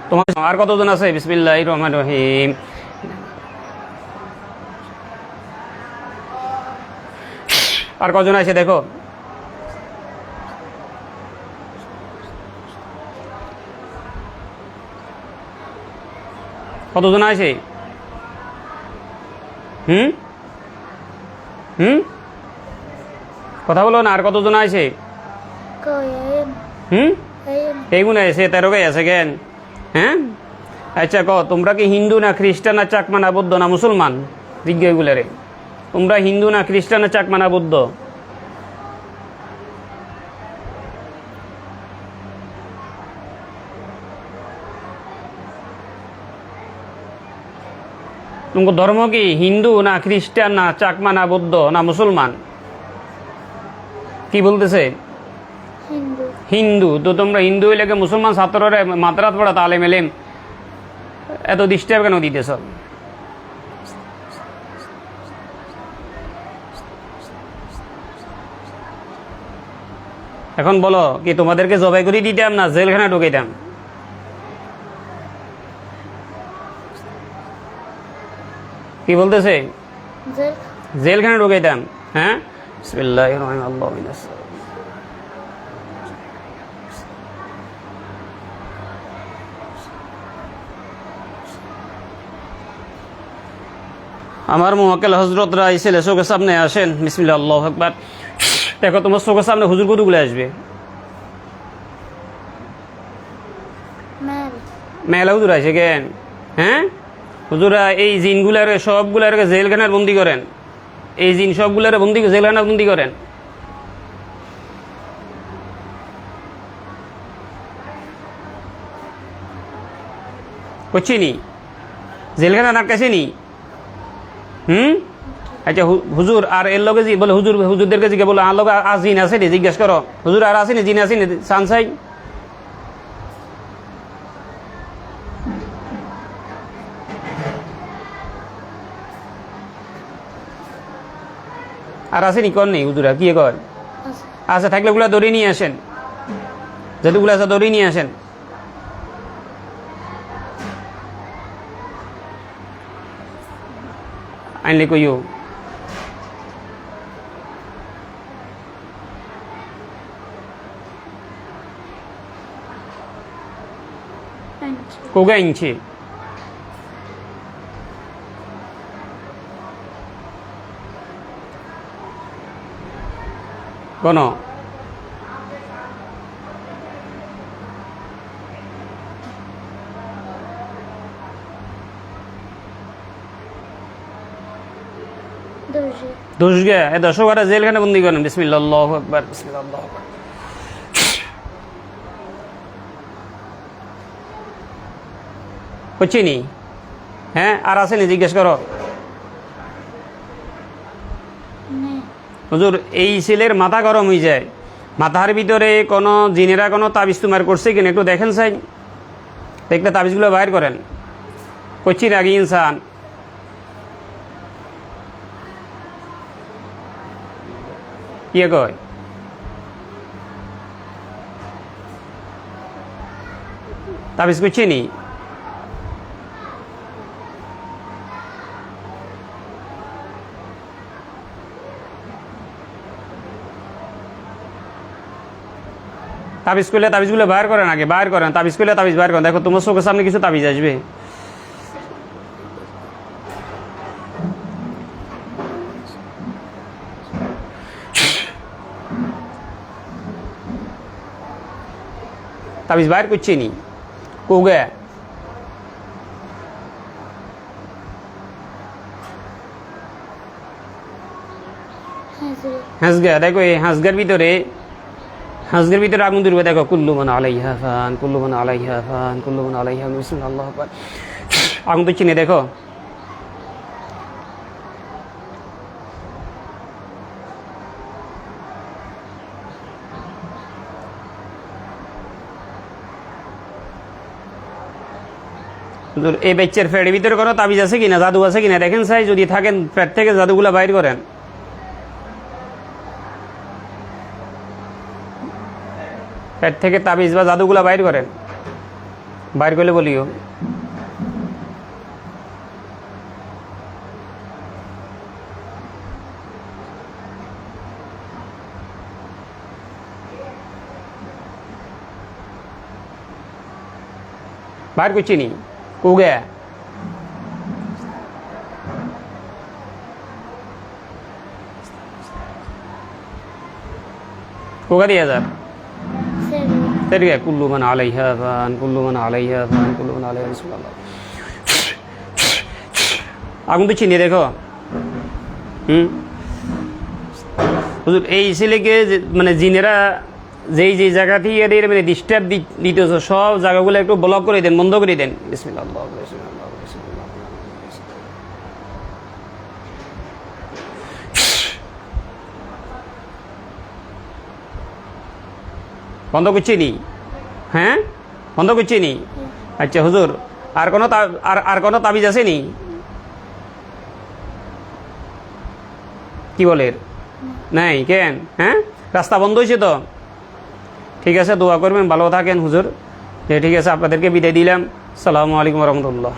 তোমার আর কতজন আছে? বিসমিল্লাহির রহমানির রহিম। আর কজন আছে দেখো? কতজন আছে? হুম হুম কথা বলো না। আর কতজন আছে? হুম এইগুলো আছে 13 আছে কেন? হ্যাঁ আচ্ছা তোমরা কি হিন্দু না খ্রিস্টান না চাকমা না বৌদ্ধ না মুসলমান? জিজ্ঞা এগুলারে তোমরা হিন্দু না খ্রিস্টান না চাকমা না বৌদ্ধ? তোমার ধর্ম কি হিন্দু না খ্রিস্টান না চাকমা না বৌদ্ধ না মুসলমান? কি বলতেছে? হিন্দু। তো তোমরা হিন্দু হইলে মুসলমান ছাত্ররা মাদ্রাস পড়া তালে মেলেম এত ডিস্টার্ব কেন দিতেছ? এখন বলো কি তোমাদেরকে জবাই করে দিতাম না জেলখানা ঢুকাইতাম? কি বলতেছে? জেলখানা ঢুকাইতাম। হ্যাঁ বিসমিল্লাহির রহমানির রহিম। আমার মোয়াক্কেল হজরতরা আইসেলে চোখের সামনে আসেন। বিসমিল্লাহ আল্লাহু আকবার। দেখো তোমার চোখের সামনে হুজুর কতগুলো আসবে? মেলা হুজুর আসে কেন? হ্যাঁ হুজুরা এই জিনগুলার সবগুলার জেলখানার বন্দি করেন। এই জিন সবগুলার বন্দি জেলখানার বন্দি করেন। করছিনি জেলখানা আটকাছেনি? আচ্ছা হুজুর আর এর লগে বলে হুজুরদেরকে জিজ্ঞাসা বলো আর লগে আর জিন আছে নি জিজ্ঞেস করো। হুজুর আর আসেনি জিন আসেনি সানসাই? আর আসেনি কর নেই হুজুরা কি কয়? আচ্ছা থাকলে ওগুলা দড়ি নিয়ে আসেন। যেটুকুলো আছে দড়ি নিয়ে আসেন। আইনলে কইও কোগা ইঞ্চি কোন দুশগে এ দর্শকরা জেলখানে বন্দি করেন। বিসমিল্লাহ আল্লাহু আকবার। বিসমিল্লাহ আল্লাহু আকবার। হচ্ছিনি? হ্যাঁ আর আসেনি জিজ্ঞেস করো। হুজুর এই ছেলের মাথা গরম হয়ে যায়। মাথার ভিতরে কোনো জিনেরা কোনো তাবিজ তুমার করছে কিনা একটু দেখেন চাই। দেখলে তাবিজগুলো বাইর করেন। করছি না কি ইনসান? কি কয়? তাবিজ করছি নি? তাবিজ করলে তাবিজগুলো বাইর করেন, আগে বাইর করেন। তাবিজ করলে তাবিজ বাইর করেন। দেখো তোমার চোখের সামনে কিছু তাবিজ আসবে। তাবিজ বাইর করছি নি কোগে? হাঁসগা দেখো এই হাঁসগার ভিতরে আগুন ধরবে। দেখো কুল্লু মান আলাইহা ফান, কুল্লু মান আলাইহা ফান, কুল্লু মান আলাইহা। বিসমিল্লাহ আল্লাহু আকবার। আগুন তো চিনে দেখো। এই বাচ্চার পেটের ভিতরে কোনো তাবিজ আছে কিনা, জাদু আছে কিনা দেখেন চাই। যদি থাকেন পেট থেকে জাদুগুলা বাইর করেন। পেট থেকে তাবিজ বা জাদুগুলা বাইর করেন, বাইর করলে বলিও। বাইর করছি নি কুগে কুগা দিয়ে যার তেরিয়া কুল্লু মান আলাইহা ফান কুল্লু মান আলাইহা ফান কুল্লু মান আলাইহা বিসমিল্লাহ। আগুন তো চিনি দেখো। হুজুর এই ছেলেকে মানে জিনেরা যেই যেই জায়গা থেকে এদের মানে ডিস্টার্ব দিতেছ সব জায়গাগুলো একটু ব্লক করে দেন, বন্ধ করে দেন। বিসমিল্লাহ বিসমিল্লাহ বিসমিল্লাহ। বন্ধ করছি নি? হ্যাঁ বন্ধ করছি নি? আচ্ছা হুজুর আর কোনো তাবিজ আছে নি? কি বলে নাই কেন? হ্যাঁ রাস্তা বন্ধ হয়েছে তো? ঠিক আছে, দোয়া করবেন, ভালো থাকেন হুজুর। ঠিক আছে, আপনাদেরকে বিদায় দিলাম। আসসালামু আলাইকুম রহমতুল্লাহ।